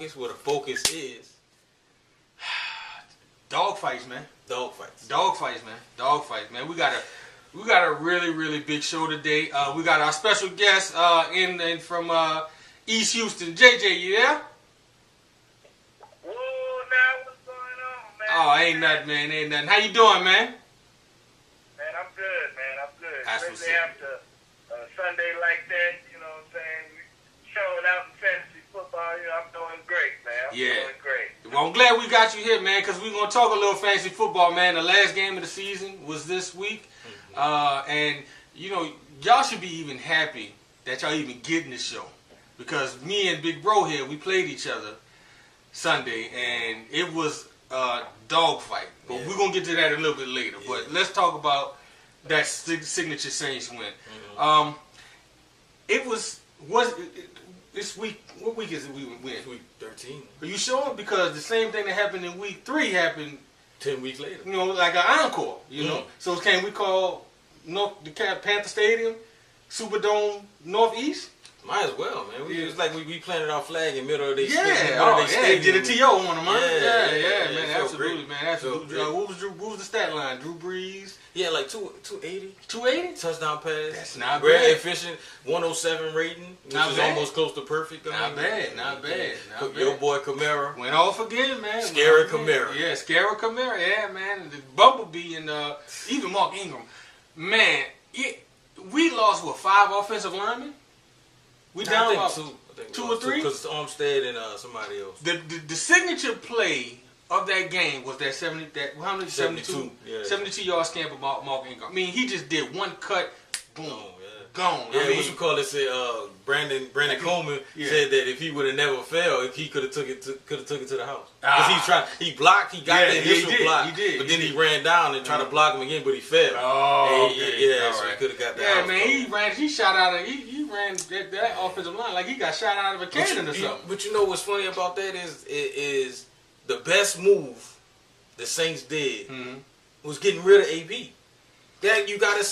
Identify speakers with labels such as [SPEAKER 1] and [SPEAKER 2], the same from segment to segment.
[SPEAKER 1] focus, where the focus is.
[SPEAKER 2] Dogfights, man.
[SPEAKER 1] Dogfights,
[SPEAKER 2] man. We got a really, really big show today. We got our special guest in from East Houston. JJ, you there?
[SPEAKER 3] Whoa, now what's going on, man?
[SPEAKER 2] Oh, ain't nothing. How you doing, man?
[SPEAKER 3] Man, I'm good, man. I'm good.
[SPEAKER 2] That's
[SPEAKER 3] Especially after a Sunday like that, you know what I'm saying? Showing out in fantasy football, I'm doing great, man. I'm doing great.
[SPEAKER 2] Well, I'm glad we got you here, man, because we're going to talk a little fantasy football, man. The last game of the season was this week. And, y'all should be even happy that y'all even getting this show. Because me and Big Bro here, we played each other Sunday, and it was a dogfight. But we're going to get to that a little bit later. Yeah. But let's talk about that signature Saints win. It was this week. What week is it we win?
[SPEAKER 1] Week 13.
[SPEAKER 2] Are you sure? Because the same thing that happened in week 3 happened
[SPEAKER 1] 10 weeks later.
[SPEAKER 2] Like an encore, know. So can we call the Panther Stadium Superdome Northeast?
[SPEAKER 1] Might as well, man. It's like we planted our flag in the middle of their
[SPEAKER 2] stadium. Did a TO on them, huh? Yeah, man. Absolutely,
[SPEAKER 1] great.
[SPEAKER 2] man. Absolutely. What was the stat line? Drew Brees?
[SPEAKER 1] Yeah, like 280.
[SPEAKER 2] 280?
[SPEAKER 1] Touchdown pass.
[SPEAKER 2] That's not
[SPEAKER 1] very
[SPEAKER 2] bad.
[SPEAKER 1] efficient. 107 rating, which is almost close to perfect.
[SPEAKER 2] Not bad.
[SPEAKER 1] Your boy Kamara
[SPEAKER 2] went off again, man.
[SPEAKER 1] Scary Kamara.
[SPEAKER 2] Yeah, Scary Kamara. Yeah, man. The Bumblebee and even Mark Ingram. Man, we lost, 5 offensive linemen? We down about 2 or 3?
[SPEAKER 1] Because it's Armstead and somebody else.
[SPEAKER 2] The signature play of that game was that 72 yard scamper by Mark Ingram. I mean, he just did one cut, boom, gone.
[SPEAKER 1] Yeah, what you call it? Say, Brandon Coleman said that if he would have never fell, he could have took it to the house. Because he blocked, he got the initial block, but then he ran down and tried to block him again, but he fell.
[SPEAKER 2] Oh, okay.
[SPEAKER 1] So he could have got that.
[SPEAKER 2] Yeah, man, he ran that offensive line like he got shot out of a cannon or something.
[SPEAKER 1] But you know what's funny about that is the best move the Saints did was getting rid of AB. That you gotta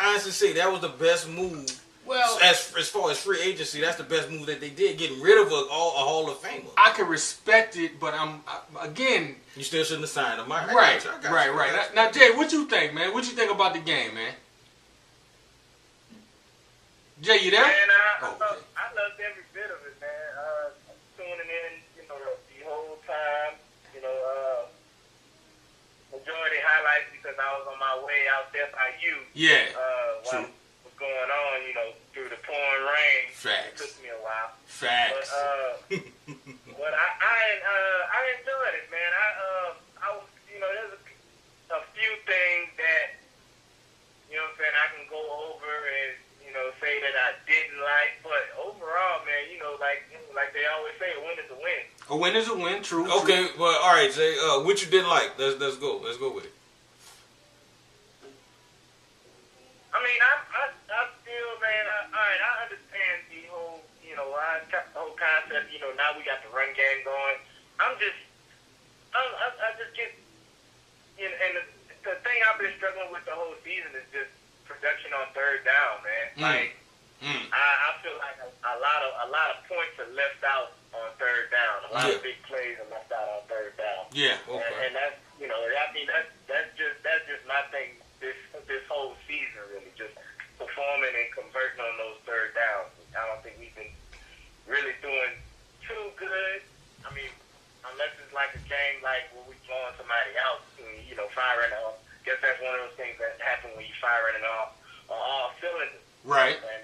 [SPEAKER 1] honestly say that was the best move. Well, as far as free agency, that's the best move that they did, getting rid of a Hall of Famer.
[SPEAKER 2] I can respect it, but again.
[SPEAKER 1] You still shouldn't have signed him.
[SPEAKER 2] Right. Now, Jay, what you think, man? What you think about the game, man? Jay, you there?
[SPEAKER 3] Man, I loved every bit of it, man. Tuning in, the whole time, majority highlights because I was on my way out there by you.
[SPEAKER 2] Yeah.
[SPEAKER 3] What was going on, through the pouring rain.
[SPEAKER 2] Facts.
[SPEAKER 3] It took me a while.
[SPEAKER 2] Facts.
[SPEAKER 3] But I enjoyed it, man. I was, there's a few things that, I can go over and, say that I didn't like, but overall, man, like they always say, a win is a win.
[SPEAKER 2] A win is a win, true.
[SPEAKER 1] Okay,
[SPEAKER 2] true.
[SPEAKER 1] Well, all right, Jay. What you didn't like? Let's go with it.
[SPEAKER 3] I mean, I still, man. I understand the whole, the whole concept. Now we got the run game going. I just get, and the thing I've been struggling with the whole season is just production on third down, man. I feel like a lot of points are left out on third down. A lot of big plays are left out on third down.
[SPEAKER 2] Yeah. Okay.
[SPEAKER 3] And that's that's just my thing this whole season, really, just performing and converting on those third downs. I don't think we've been really doing too good. I mean, unless it's like a game like where we blowing somebody out, firing off. Guess that's one of those things that happen when you firing it off on all cylinders.
[SPEAKER 2] Right.
[SPEAKER 3] And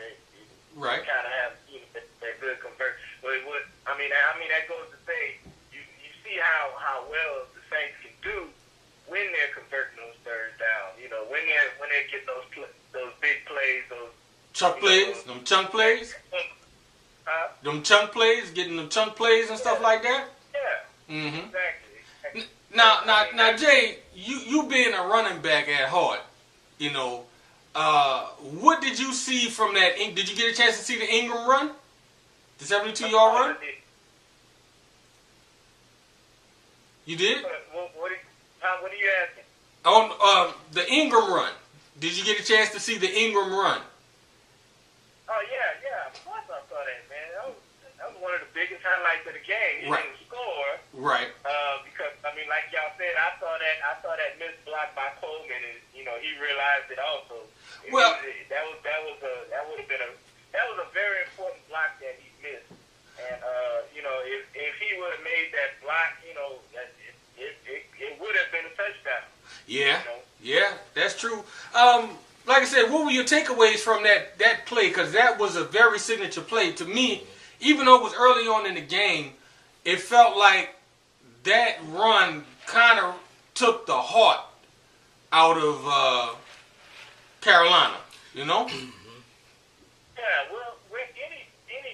[SPEAKER 2] right.
[SPEAKER 3] Kind of have that good convert. But I mean that goes to say you see how well the Saints can do when they're converting those third downs. When they get those big plays, those
[SPEAKER 2] chunk plays, them chunk plays. Them chunk plays, getting them chunk plays and stuff like that.
[SPEAKER 3] Yeah. Exactly.
[SPEAKER 2] Now, Jay, you being a running back at heart, what did you see from that? Did you get a chance to see the Ingram run? The 72-yard run? You did?
[SPEAKER 3] What are you asking?
[SPEAKER 2] On the Ingram run. Did you get a chance to see the Ingram run?
[SPEAKER 3] Oh, yeah. Of course I saw that, man. That was one of the biggest highlights of the game. He didn't
[SPEAKER 2] Right.
[SPEAKER 3] Because I mean, like y'all said, I saw that missed block by Coleman, and he realized it also.
[SPEAKER 2] Well,
[SPEAKER 3] that would have been a very important block that he missed, and if he would have made that block, it would have been a touchdown.
[SPEAKER 2] Yeah, yeah, that's true. Like I said, what were your takeaways from that play? Because that was a very signature play to me. Even though it was early on in the game, it felt like that run kind of took the heart out of Carolina. You know?
[SPEAKER 3] Yeah. Well, with any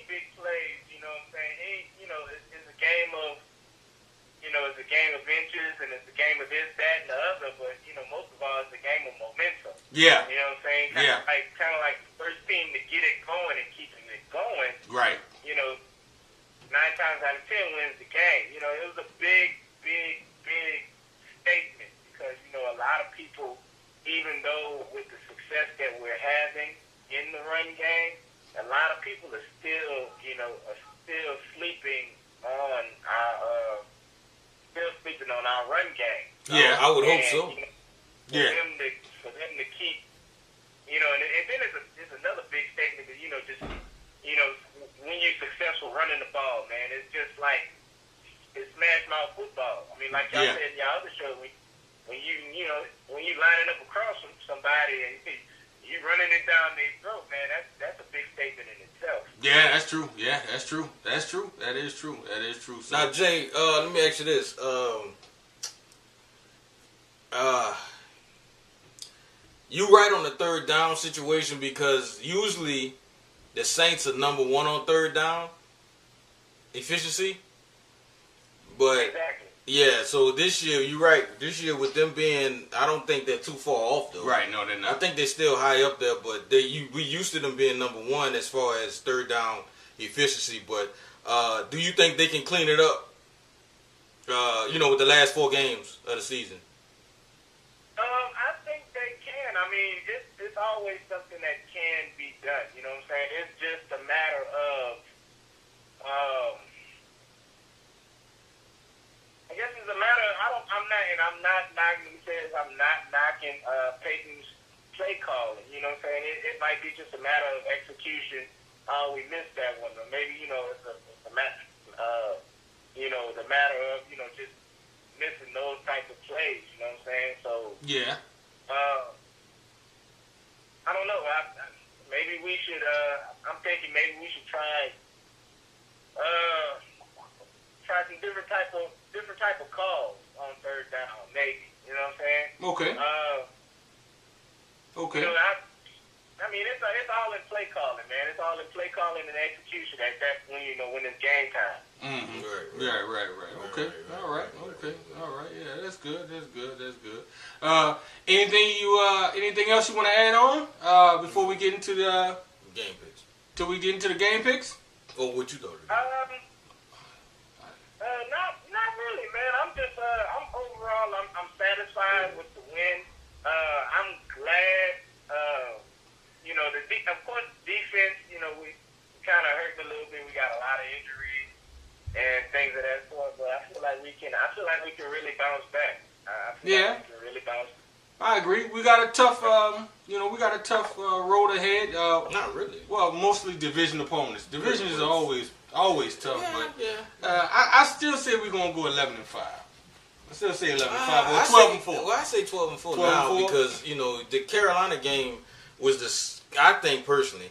[SPEAKER 3] big plays, you know what I'm saying? It's a game of it's a game of inches, and it's a game of this, that, and the other. But most of all, it's a game of momentum.
[SPEAKER 2] Yeah.
[SPEAKER 3] You know what I'm saying? Kind of like the first team to get it going and keeping it going.
[SPEAKER 2] Right.
[SPEAKER 3] 9 times out of 10 wins the game. It was a big statement because a lot of people, even though with the success that we're having in the run game, a lot of people are still sleeping on our run game.
[SPEAKER 2] Yeah,
[SPEAKER 1] I would hope so.
[SPEAKER 3] For them to keep, and then it's another big statement that when you're successful running the ball, man, it's just like it's smash mouth football. I mean, like y'all said in your other show, when you lining up across from somebody and you running it down their throat, man, that's a big statement in itself.
[SPEAKER 2] Yeah, that's true. Yeah, that's true. That's true. That is true. That is true. So,
[SPEAKER 1] now, Jay, let me ask you this. You right on the third down situation because usually the Saints are number 1 on third down efficiency. But
[SPEAKER 3] Exactly.
[SPEAKER 1] yeah, so this year you're right. This year with them being, I don't think they're too far off though.
[SPEAKER 2] right? No, they're
[SPEAKER 1] I
[SPEAKER 2] not.
[SPEAKER 1] think they're still high up there, but we used to them being number 1 as far as third down efficiency. But do you think they can clean it up? With the last 4 games of the season.
[SPEAKER 3] I think they can. I mean, it's always something that can be done. You know what I'm saying? It's just a matter of, I guess it's a matter. I'm not knocking Peyton's play calling. You know what I'm saying? It might be just a matter of execution. We missed that one, or maybe it's a matter. The matter of just missing those type of plays. You know what I'm saying? So
[SPEAKER 2] Yeah.
[SPEAKER 3] I don't know. Maybe we should. I'm thinking maybe we should try some different type of calls on third down. Maybe you know what I'm saying?
[SPEAKER 2] Okay. Okay.
[SPEAKER 3] I mean, it's all in play calling, man. It's all in play calling and execution. That's when it's game time.
[SPEAKER 2] Mm-hmm.
[SPEAKER 1] Right.
[SPEAKER 2] Okay. All right. Okay. All right. Yeah, that's good. Anything else you want to add on before we get into the
[SPEAKER 1] Game picks.
[SPEAKER 2] till we get into the game picks?
[SPEAKER 1] Or what you thought?
[SPEAKER 3] Not really, man. I'm just I'm overall I'm satisfied with the win. I'm glad. Of course, defense. We kind of hurt a little bit. We got a lot of injuries and things of that sort. But I feel like we can really bounce back. We can really bounce.
[SPEAKER 2] I agree. We got a tough, road ahead.
[SPEAKER 1] Not really.
[SPEAKER 2] Well, mostly division opponents. Divisions are always tough,
[SPEAKER 1] Yeah.
[SPEAKER 2] I still say we're gonna go 11-5. I still say 11-5 or 12-4.
[SPEAKER 1] Well, I say 12-4
[SPEAKER 2] 12-4.
[SPEAKER 1] now because the Carolina game was I think personally,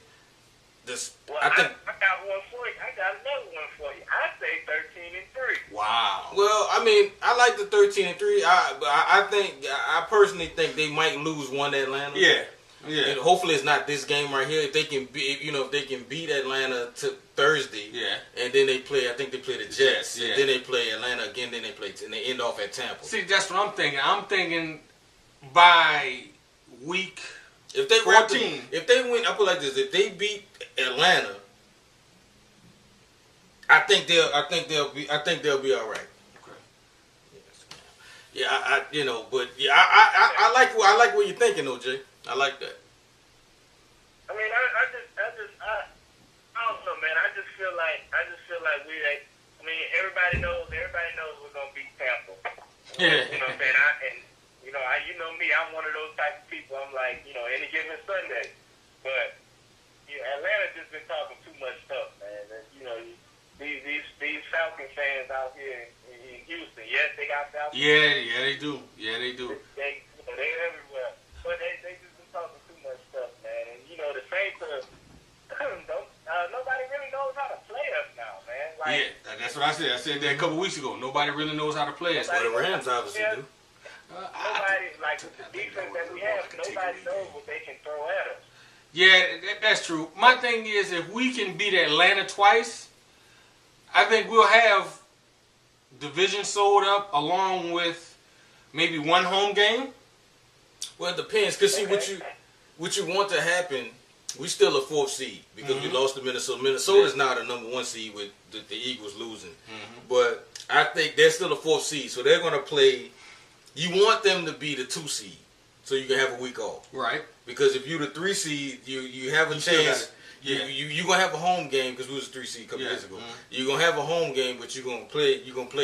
[SPEAKER 3] Well,
[SPEAKER 1] I think.
[SPEAKER 3] I got one for you. I got another one for you. I say 13-3.
[SPEAKER 2] Wow.
[SPEAKER 1] Well, I mean, I like the 13-3. I personally think they might lose one to Atlanta.
[SPEAKER 2] Yeah.
[SPEAKER 1] And hopefully it's not this game right here. If they can beat Atlanta to Thursday.
[SPEAKER 2] Yeah.
[SPEAKER 1] And then they play. I think they play the Jets.
[SPEAKER 2] Yeah.
[SPEAKER 1] And then they play Atlanta again. Then they play and they end off at Tampa.
[SPEAKER 2] See, that's what I'm thinking. I'm thinking by week
[SPEAKER 1] If they
[SPEAKER 2] 14.
[SPEAKER 1] If they win, I put it like this: if they beat Atlanta, I think they'll be all right.
[SPEAKER 2] Okay.
[SPEAKER 1] Yeah, I like what you're thinking, OJ. I like that.
[SPEAKER 3] I mean, I don't know, man. I just feel like everybody knows we're
[SPEAKER 2] Yeah.
[SPEAKER 3] You know what I'm saying? You know me, I'm one of those type of people. I'm like, any given Sunday. But Atlanta just been talking too much stuff, man. And, these Falcon fans out here in Houston, yes, they got Falcons.
[SPEAKER 2] Yeah, they do.
[SPEAKER 3] They everywhere. But they just been talking too much stuff, man. And, the Saints nobody really knows how to play us now, man. Like,
[SPEAKER 2] that's what I said. I said that a couple weeks ago. Nobody really knows how to play us.
[SPEAKER 1] Well, the Rams obviously do.
[SPEAKER 3] Nobody, like with the defense that we have, nobody knows what they can throw at us.
[SPEAKER 2] Yeah, that's true. My thing is, if we can beat Atlanta twice, I think we'll have division sold up along with maybe one home game.
[SPEAKER 1] Well, it depends. Because, see, what you want to happen, we still a 4th seed because we lost to Minnesota. Minnesota's now the number 1 seed with the Eagles losing. But I think they're still a 4th seed, so they're going to play. You want them to be the 2 seed so you can have a week off.
[SPEAKER 2] Right.
[SPEAKER 1] Because if you're the 3 seed, you have a chance. You're going to have a home game because we was a 3 seed a couple years ago. You're going to have a home game, but you're going to play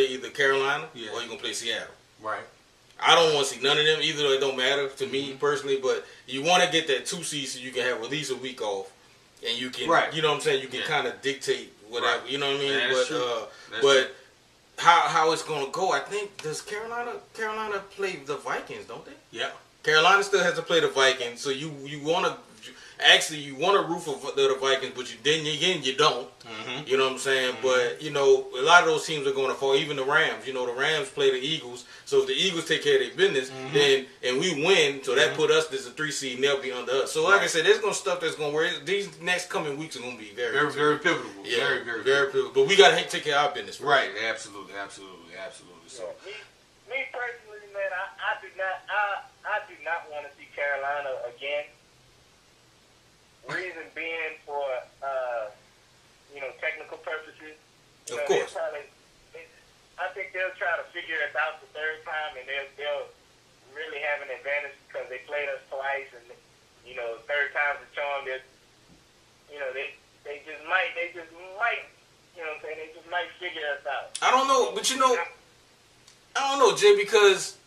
[SPEAKER 1] either Carolina or you're going to play Seattle.
[SPEAKER 2] Right.
[SPEAKER 1] I don't want to see none of them either. It don't matter to me personally, but you want to get that 2 seed so you can have at least a week off, and you can, you know what I'm saying? You can kind of dictate whatever, you know what I mean?
[SPEAKER 2] That's
[SPEAKER 1] but
[SPEAKER 2] true.
[SPEAKER 1] How it's gonna go? I think does Carolina play the Vikings? Don't they?
[SPEAKER 2] Yeah.
[SPEAKER 1] Carolina still has to play the Vikings, so you want to. Actually, you want to root for the Vikings, but you don't. You know what I'm saying? But, a lot of those teams are going to fall. Even the Rams. The Rams play the Eagles. So if the Eagles take care of their business, and we win, so that put us as a 3 seed, and they'll be under us. So like I said, there's going to stuff that's going to work. These next coming weeks are going to be very
[SPEAKER 2] pivotal.
[SPEAKER 1] Yeah,
[SPEAKER 2] very
[SPEAKER 1] pivotal. But we got to take care of our business.
[SPEAKER 2] Right. Absolutely. So
[SPEAKER 3] me personally, man, I do not want to see Carolina again. Reason being for technical purposes.
[SPEAKER 1] Of course.
[SPEAKER 3] I think they'll try to figure us out the 3rd time, and they'll really have an advantage because they played us twice, and 3rd time's the charm. They just might. They just might figure us out.
[SPEAKER 1] I don't know, but I don't know, Jay, because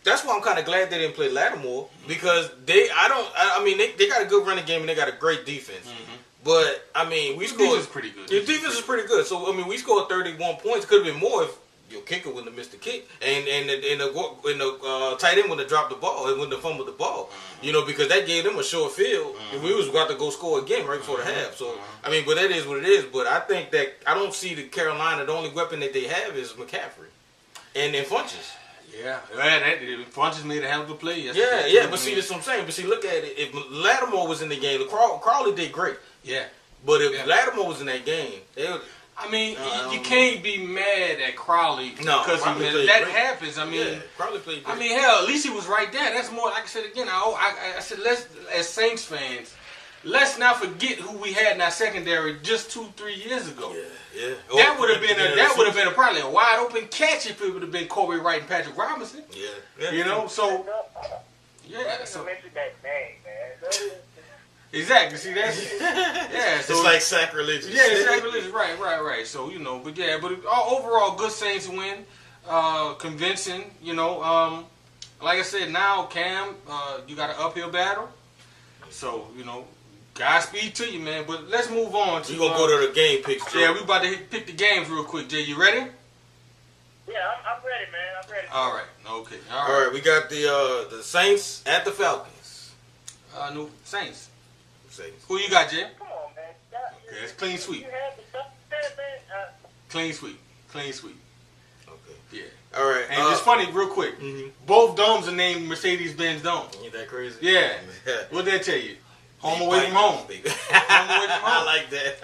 [SPEAKER 1] that's why I'm kind of glad they didn't play Lattimore because they got a good running game and they got a great defense. But we scored.
[SPEAKER 2] Defense is pretty good.
[SPEAKER 1] Your defense is pretty good. So we scored 31 points. Could have been more if your kicker wouldn't have missed the kick and the tight end wouldn't have dropped the ball and wouldn't have fumbled the ball. Because that gave them a short field. And we was about to go score again right before the half. So but that is what it is. But I think that I don't see the Carolina. The only weapon that they have is McCaffrey and Funches.
[SPEAKER 2] Yeah, Funches made a hell of a play yesterday.
[SPEAKER 1] Yeah, but see, that's what I'm saying. But see, look at it. If Lattimore was in the game, Crawley did great.
[SPEAKER 2] Yeah.
[SPEAKER 1] But if Lattimore was in that game, they would.
[SPEAKER 2] You can't be mad at Crawley because that happens.
[SPEAKER 1] Crawley played great.
[SPEAKER 2] Hell, at least he was right there. That's more, like I said again. I said, as Saints fans, let's not forget who we had in our secondary just 2-3 years ago.
[SPEAKER 1] Yeah.
[SPEAKER 2] That would have been probably a wide open catch if it would have been Corey Wright and Patrick Robinson.
[SPEAKER 1] Yeah.
[SPEAKER 2] So
[SPEAKER 3] So mention that name, man.
[SPEAKER 2] Exactly. See, that's So
[SPEAKER 1] it's like sacrilegious.
[SPEAKER 2] Yeah, it's sacrilegious. Right. So but overall, good Saints win, convincing. Like I said, now Cam, you got an uphill battle. So Godspeed to you, man. But let's move on to.
[SPEAKER 1] We're going to go to the game picks, Joe.
[SPEAKER 2] Yeah, we about to pick the games real quick. Jay, you ready?
[SPEAKER 3] Yeah, I'm ready, man. I'm ready.
[SPEAKER 2] All right. Okay.
[SPEAKER 1] All right. We got the Saints at the Falcons.
[SPEAKER 2] No, Saints.
[SPEAKER 1] Saints.
[SPEAKER 2] Who you got, Jay?
[SPEAKER 3] Come on, man.
[SPEAKER 2] Okay, it's clean sweep.
[SPEAKER 3] You had the
[SPEAKER 2] Clean sweep.
[SPEAKER 1] Okay.
[SPEAKER 2] Yeah.
[SPEAKER 1] All right.
[SPEAKER 2] And it's funny, real quick. Both domes are named Mercedes-Benz Dome.
[SPEAKER 1] Ain't that crazy?
[SPEAKER 2] Yeah. What'd that tell you? Home away from home. Home away from home.
[SPEAKER 1] I like that.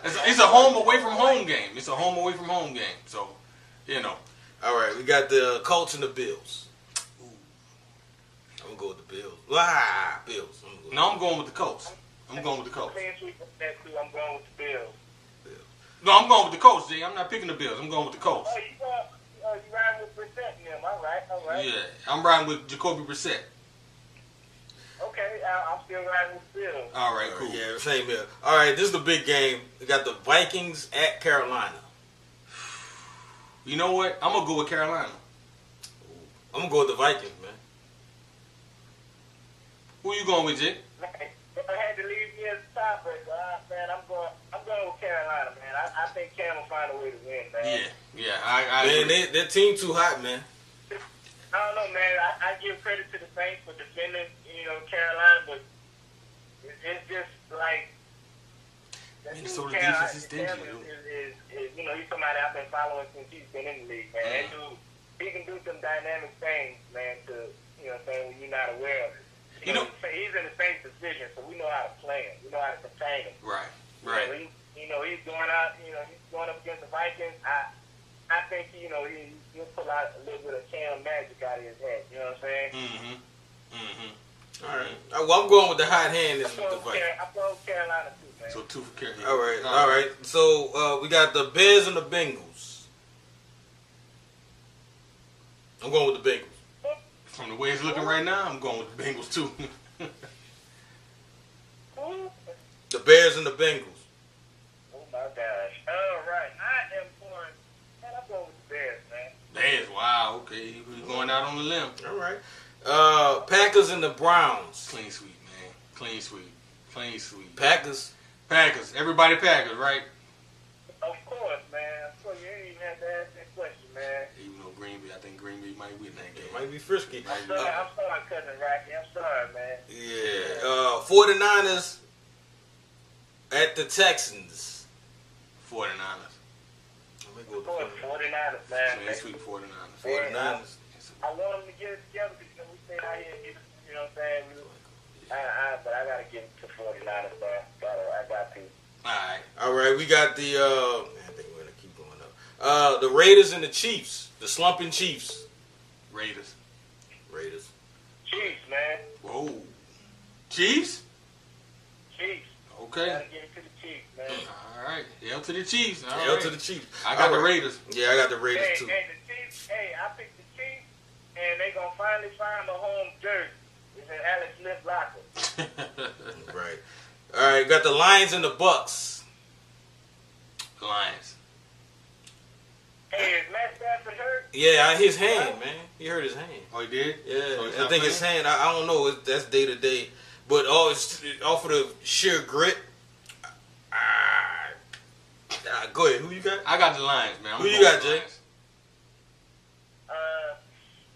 [SPEAKER 2] It's a home away from home game. It's a home away from home game. So,
[SPEAKER 1] All right, we got the Colts and the Bills. Ooh. I'm going to go with the Bills. Bills.
[SPEAKER 2] I'm going with the Colts. I'm going with the Colts.
[SPEAKER 3] clean sweep of that too. I'm going with the Bills.
[SPEAKER 2] No, I'm going with the Colts, Jay. I'm not picking the Bills. I'm going with the Colts.
[SPEAKER 3] Oh, you riding with Brissett and them. All right.
[SPEAKER 2] Yeah, I'm riding with Jacoby Brissett.
[SPEAKER 3] Okay, I'm still riding with the Bills.
[SPEAKER 2] All right, cool.
[SPEAKER 1] Yeah, same here. All right, this is the big game. We got the Vikings at Carolina.
[SPEAKER 2] You know what? I'm going to go with Carolina.
[SPEAKER 1] I'm gonna go with the Vikings, man.
[SPEAKER 2] Who you going with, Jay?
[SPEAKER 3] If I had to leave me as a tiebreaker, man, I'm going with Carolina, man. I think Cam will find a way to win, man.
[SPEAKER 2] Yeah. I
[SPEAKER 1] Man,
[SPEAKER 2] agree.
[SPEAKER 1] their team too hot, man.
[SPEAKER 3] I don't know, man. I give credit to the Saints for defending, Carolina, but it's just like
[SPEAKER 2] Minnesota defense is
[SPEAKER 3] Cam
[SPEAKER 2] stingy, dude.
[SPEAKER 3] is he's somebody I've been following since he's been in the league, man. That dude, he can do some dynamic things, man. To when you're not aware of it. He's in the same position, so we know how to play him. We know how to contain him.
[SPEAKER 2] Right.
[SPEAKER 3] He's going out. He's going up against the Vikings. I think he'll pull out a little bit of Cam magic out of his head. You know what I'm saying?
[SPEAKER 1] All right. Well, I'm going with the hot hand. This is the Vikings.
[SPEAKER 3] I'm going with Carolina too, man.
[SPEAKER 2] So 2 for Carolina.
[SPEAKER 1] All right. So we got the Bears and the Bengals. I'm going with the Bengals.
[SPEAKER 2] From the way it's looking right now, I'm going with the Bengals too.
[SPEAKER 1] The Bears and the Bengals.
[SPEAKER 3] Oh my gosh! All right, I am going. Man, I'm going with the Bears, man.
[SPEAKER 2] Bears, wow, okay, we're going out on the limb.
[SPEAKER 1] All right. Packers and the Browns.
[SPEAKER 2] Clean sweep, man. Clean sweep.
[SPEAKER 1] Packers.
[SPEAKER 2] Everybody Packers, right?
[SPEAKER 3] Of course, man. Of course, you ain't even have to ask that question, man.
[SPEAKER 2] Even though I think Green Bay might win that game.
[SPEAKER 1] Might be frisky.
[SPEAKER 3] I'm sorry, cousin Rocky. I'm sorry, man.
[SPEAKER 1] Yeah. 49ers at the Texans.
[SPEAKER 2] 49ers.
[SPEAKER 1] I'm going to go
[SPEAKER 3] Of
[SPEAKER 1] with
[SPEAKER 3] course,
[SPEAKER 1] the
[SPEAKER 3] 49ers, man.
[SPEAKER 2] Clean sweep 49ers.
[SPEAKER 1] 49ers.
[SPEAKER 3] I want them to get it together because we stay out here and get, you know what I'm saying? But I got to give it to 49ers, man. I got to.
[SPEAKER 1] All right. We got the, I think we're going to keep going up. The Raiders and the Chiefs. The slumping Chiefs.
[SPEAKER 2] Raiders.
[SPEAKER 3] Chiefs, man.
[SPEAKER 2] Whoa. Chiefs?
[SPEAKER 3] Chiefs.
[SPEAKER 2] Okay.
[SPEAKER 3] Gotta give it to the Chiefs, man.
[SPEAKER 2] All right. L to the Chiefs. All
[SPEAKER 1] L
[SPEAKER 2] right.
[SPEAKER 1] to the Chiefs.
[SPEAKER 2] I got the Raiders.
[SPEAKER 1] Yeah, I got the Raiders too.
[SPEAKER 3] Hey, the Chiefs. Hey, I picked the Chiefs, and they gonna finally find the home jersey. It's in Alex Smith locker.
[SPEAKER 1] Right. All right. Got the Lions and the Bucks.
[SPEAKER 2] Lions.
[SPEAKER 3] Hey, is Matt Stafford hurt?
[SPEAKER 1] Yeah, his hand, man. He hurt his hand.
[SPEAKER 2] Oh, he did?
[SPEAKER 1] Yeah,
[SPEAKER 2] So he's
[SPEAKER 1] I
[SPEAKER 2] not
[SPEAKER 1] think his
[SPEAKER 2] playing?
[SPEAKER 1] hand. I don't know. That's day to day, but off of the sheer grit. Go ahead. Who you got?
[SPEAKER 2] I got the Lions, man.
[SPEAKER 1] Who you got, Jay?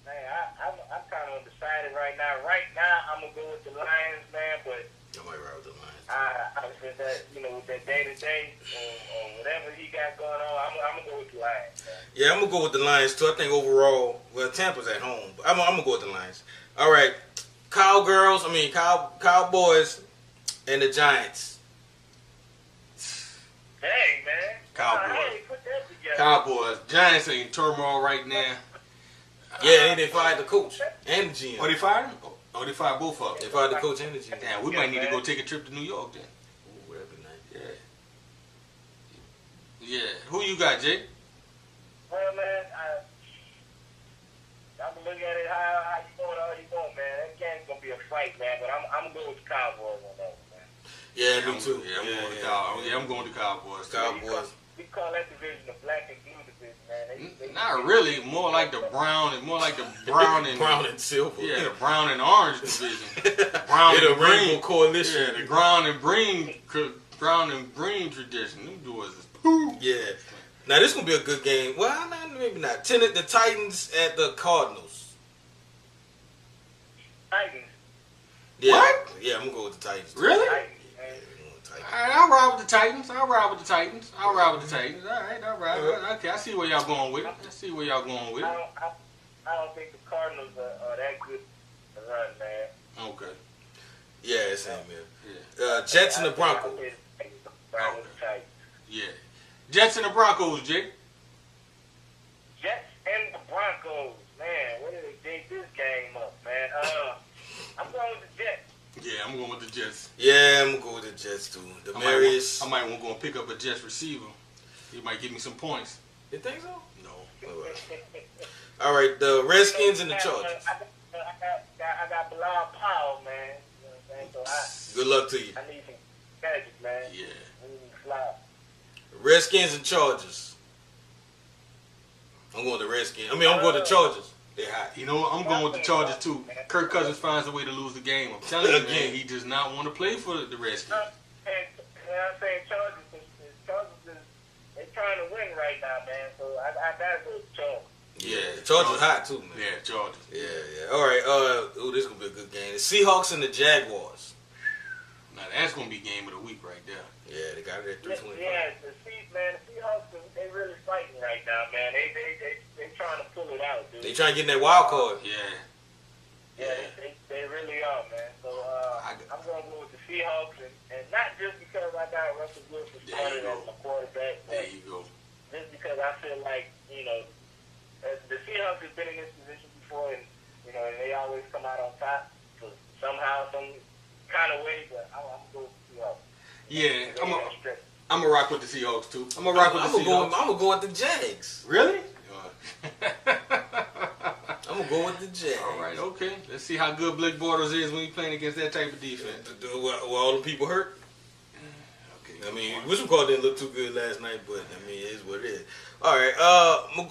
[SPEAKER 3] Man, I'm kind of undecided right now. Right now, I'm gonna go with the Lions, man. But
[SPEAKER 1] I might ride with the Lions.
[SPEAKER 3] I with that, with that day to day or whatever he got going on, I'm gonna go with the Lions, man.
[SPEAKER 1] Yeah, I'm gonna go with the Lions too. I think overall, well, Tampa's at home, but I'm gonna go with the Lions. All right, Cowboys and the Giants.
[SPEAKER 3] Dang, man.
[SPEAKER 2] Cowboys.
[SPEAKER 3] How they put that together?
[SPEAKER 2] Cowboys. Giants are in turmoil right now.
[SPEAKER 1] Yeah, they fired the coach and the GM.
[SPEAKER 2] Oh, they fired him? Oh, they fired both of
[SPEAKER 1] They
[SPEAKER 2] them.
[SPEAKER 1] fired the coach and the GM.
[SPEAKER 2] Damn, we might need to go take a trip to New York then.
[SPEAKER 1] Ooh, that'd be nice.
[SPEAKER 2] Yeah. Who you got, Jay?
[SPEAKER 3] Well, man, I'm gonna look at it how you want all you want, man. That game's gonna be a fight, man. But I'm gonna go with the Cowboys on that one, man.
[SPEAKER 1] Yeah, me too.
[SPEAKER 2] I'm going to Cowboys.
[SPEAKER 1] Cowboys.
[SPEAKER 3] We call that division the black and blue division, man.
[SPEAKER 2] Not really. More like the brown and
[SPEAKER 1] Brown and silver.
[SPEAKER 2] Yeah, the brown and orange division. Brown
[SPEAKER 1] the
[SPEAKER 2] and green
[SPEAKER 1] Rainbow Coalition.
[SPEAKER 2] Yeah, the brown and green tradition. Them boys is poo.
[SPEAKER 1] Yeah. Now this gonna be a good game. Well, maybe not. The Titans at the Cardinals.
[SPEAKER 3] Titans.
[SPEAKER 1] Yeah.
[SPEAKER 2] What?
[SPEAKER 1] Yeah, I'm gonna go with the Titans.
[SPEAKER 2] Really?
[SPEAKER 3] Titans, man.
[SPEAKER 2] All right, I'll ride with the Titans. All right. Okay, I see where y'all going with it.
[SPEAKER 3] I don't think the Cardinals are that good to run, man.
[SPEAKER 2] Okay.
[SPEAKER 1] Yeah, it's same here. Jets and the Broncos.
[SPEAKER 2] Yeah. Jets and the Broncos, Jay.
[SPEAKER 3] Jets and the Broncos, man. What did they dig this game up, man? I'm going with the Jets.
[SPEAKER 2] Yeah, I'm going with the Jets.
[SPEAKER 1] Yeah, I'm gonna go with the Jets too.
[SPEAKER 2] I might want to go and pick up a Jets receiver. He might give me some points.
[SPEAKER 1] You think so?
[SPEAKER 2] No.
[SPEAKER 1] All right, the Redskins and the Chargers.
[SPEAKER 3] I got Bilal Powell, man. You know what I'm saying? So
[SPEAKER 1] Good luck to you.
[SPEAKER 3] I need some magic, man.
[SPEAKER 2] Yeah.
[SPEAKER 3] I need some fly.
[SPEAKER 1] Redskins and Chargers. I'm going to Redskins. I'm going to Chargers. They're hot.
[SPEAKER 2] You know what? I'm going with the Chargers too. Kirk Cousins finds a way to lose the game. I'm telling you, man, he does not want to play for the Redskins.
[SPEAKER 3] And I'm saying Chargers they're trying to win right now, man. So I gotta go with Chargers.
[SPEAKER 1] Yeah, the Chargers hot too, man.
[SPEAKER 2] Yeah, Chargers.
[SPEAKER 1] Yeah. All right. This is gonna be a good game. The Seahawks and the Jaguars.
[SPEAKER 2] Now that's gonna be game of the week right there.
[SPEAKER 1] Yeah, they got it at 325.
[SPEAKER 3] Yeah, the Seahawks, they really fighting right now, man. They trying to pull it out, dude.
[SPEAKER 1] They trying to get in that wild card.
[SPEAKER 3] Yeah, they really are, man. So I'm gonna go with the Seahawks, and not just because I got Russell Wilson started as my quarterback.
[SPEAKER 2] There you go.
[SPEAKER 3] Just because I feel like the Seahawks have been in this position before, and and they always come out on top. So somehow, some kind of way, but I'm gonna go with the Seahawks.
[SPEAKER 2] Yeah, I'm gonna rock with the Seahawks too. I'm gonna rock with the Seahawks.
[SPEAKER 1] I'm gonna go with the Jags.
[SPEAKER 2] Really?
[SPEAKER 1] I'm gonna go with the Jags.
[SPEAKER 2] All right, okay. Let's see how good Blake Bortles is when he's playing against that type of defense.
[SPEAKER 1] Were all the people hurt? Okay. I mean, Wisham Call didn't look too good last night, but I mean, it is what it is. All right.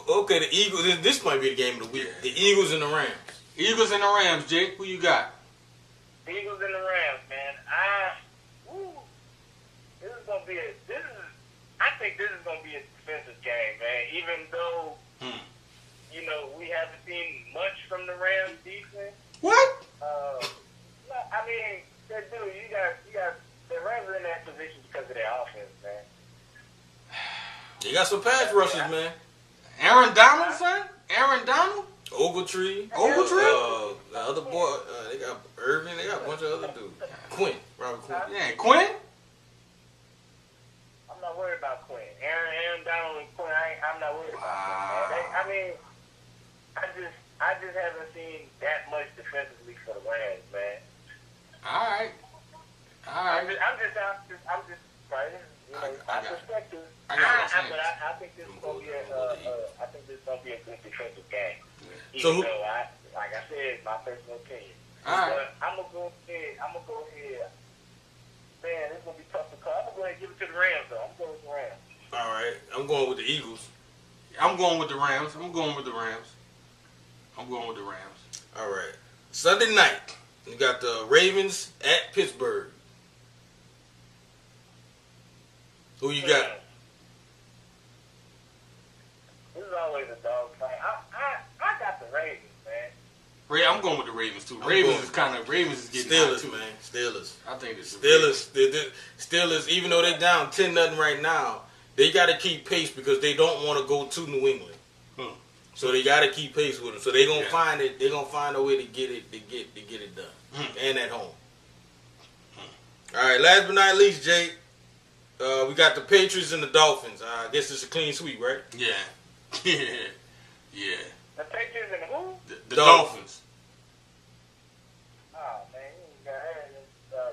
[SPEAKER 1] Okay, the Eagles. This might be the game of the week. The Eagles and the Rams.
[SPEAKER 2] Eagles and the Rams, Jake. Who you got?
[SPEAKER 3] Eagles and the Rams, man. I think this is gonna be a defensive game, man. Even though we haven't seen much from the Rams defense.
[SPEAKER 2] What?
[SPEAKER 3] I mean, you got the Rams are in that position because of their offense, man.
[SPEAKER 1] They got some pass rushers, man.
[SPEAKER 2] Aaron Donald, son? Aaron Donald?
[SPEAKER 1] Ogletree. The other boy, they got Irvin. They got a bunch of other dudes. Robert Quinn.
[SPEAKER 2] Yeah, Quinn?
[SPEAKER 3] I'm not worried about Quinn. Aaron Donald and Quinn, I'm not worried about Quinn. I mean, I just haven't seen that much defensively for the Rams, man.
[SPEAKER 2] All right.
[SPEAKER 3] I'm just fighting. My perspective. I think this is gonna be a good defensive game. Even though like I said, my personal opinion.
[SPEAKER 2] All right.
[SPEAKER 3] But I'm gonna go ahead. Man, it's gonna be tough to call. I'm gonna go ahead and give it to the Rams, though. I'm going with the Rams.
[SPEAKER 1] All right. I'm going with the Eagles.
[SPEAKER 2] I'm going with the Rams.
[SPEAKER 1] All right. Sunday night, you got the Ravens at Pittsburgh. Who you got?
[SPEAKER 3] This is always a dog fight. I got the Ravens, man.
[SPEAKER 2] I'm going with the Ravens too. Ravens is getting
[SPEAKER 1] Steelers,
[SPEAKER 2] hot too.
[SPEAKER 1] Man. Steelers.
[SPEAKER 2] I think it's
[SPEAKER 1] Steelers. Even though they're down 10-0 right now, they got to keep pace because they don't want to go to New England. So they got to keep pace with them. So they're gonna find it. They're gonna find a way to get it done, and at home. All right. Last but not least, Jake, we got the Patriots and the Dolphins. I guess it's a clean sweep, right?
[SPEAKER 2] Yeah.
[SPEAKER 3] The Patriots and who?
[SPEAKER 2] The Dolphins.
[SPEAKER 3] Oh man,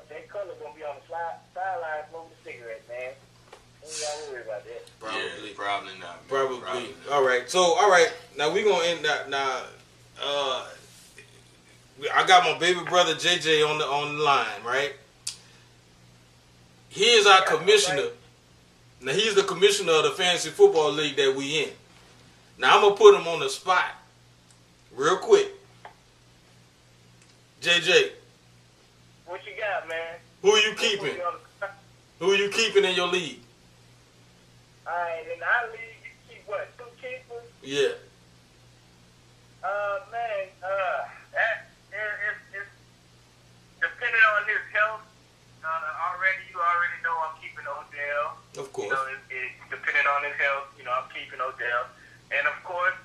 [SPEAKER 3] Jay Cutler gonna be on the sideline smoking a cigarette, man. You gotta worry about that.
[SPEAKER 2] Probably not. Man.
[SPEAKER 1] Probably. All right. Now we gonna end that. Now, I got my baby brother JJ on the line, right? He is our commissioner. Now he's the commissioner of the fantasy football league that we in. Now I'm gonna put him on the spot, real quick. JJ,
[SPEAKER 3] what you got, man?
[SPEAKER 1] Who are you keeping? Who are you keeping in your league?
[SPEAKER 3] All right, in our league, you keep what? 2 keepers?
[SPEAKER 1] Yeah.
[SPEAKER 3] Man, that it's depending on his health. You already know I'm keeping Odell.
[SPEAKER 1] Of course.
[SPEAKER 3] It depending on his health, I'm keeping Odell, and of course,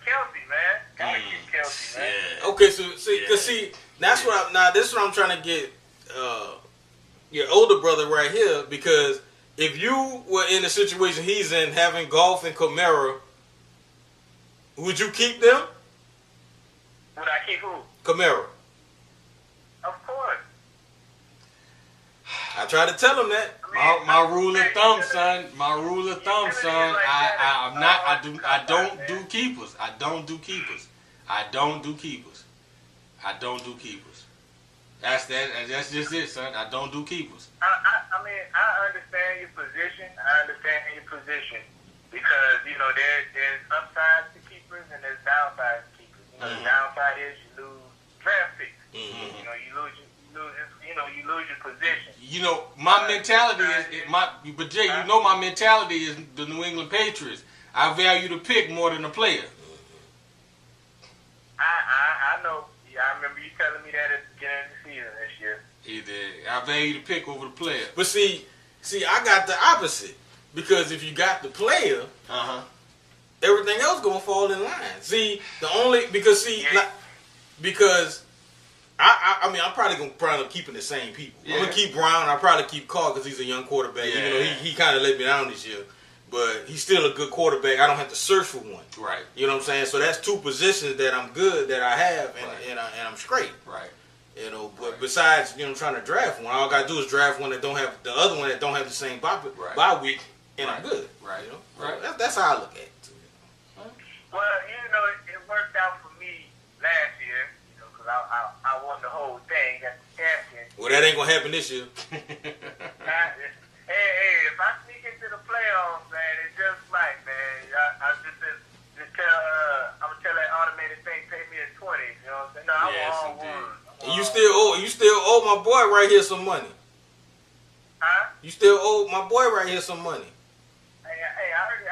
[SPEAKER 3] Kelsey, man. Gotta keep Kelsey, man.
[SPEAKER 1] Yeah. Okay, so that's this is what I'm trying to get your older brother right here, because if you were in the situation he's in, having Goff and Kamara, would you keep them?
[SPEAKER 3] Would I keep who?
[SPEAKER 1] Kamara.
[SPEAKER 3] Of course.
[SPEAKER 1] I tried to tell him that.
[SPEAKER 2] My rule of thumb, son. I don't do keepers. I don't do keepers. That's just it, son. I don't do keepers.
[SPEAKER 3] I understand your position. because there's upsides to keepers and there's downsides to keepers. The downside is you lose draft picks.
[SPEAKER 2] Mm-hmm.
[SPEAKER 3] You lose your position.
[SPEAKER 2] My mentality is but Jay, my mentality is the New England Patriots. I value the pick more than the player.
[SPEAKER 3] I know. Yeah, I remember you telling me that at the beginning of the season this year.
[SPEAKER 2] He did. I value the pick over the player.
[SPEAKER 1] But see, I got the opposite. Because if you got the player, everything else gonna fall in line. See, because I mean, I'm probably gonna keeping the same people. Yeah. I'm gonna keep Brown. I'll probably keep Carr because he's a young quarterback. Yeah. Even though he kind of let me down this year, but he's still a good quarterback. I don't have to search for one.
[SPEAKER 2] Right.
[SPEAKER 1] You know what I'm saying? So that's two positions that I'm good that I have, and I'm straight.
[SPEAKER 2] Right.
[SPEAKER 1] But besides, trying to draft one, all I gotta do is draft one that don't have the other one that don't have the same bye week, and I'm good.
[SPEAKER 2] Right.
[SPEAKER 1] Right. That's how I look at it.
[SPEAKER 3] Well, it worked out for me last year, because I won the whole thing, got the champion.
[SPEAKER 1] Well, that ain't gonna happen this year.
[SPEAKER 3] Hey, if I sneak into the playoffs, man, it's just like, man, I'm gonna tell that automated thing, pay me at 20. You know what I'm saying? No, I want all one.
[SPEAKER 1] You still owe my boy right here some money.
[SPEAKER 3] Huh?
[SPEAKER 1] You still owe my boy right here some money.
[SPEAKER 3] Hey, I already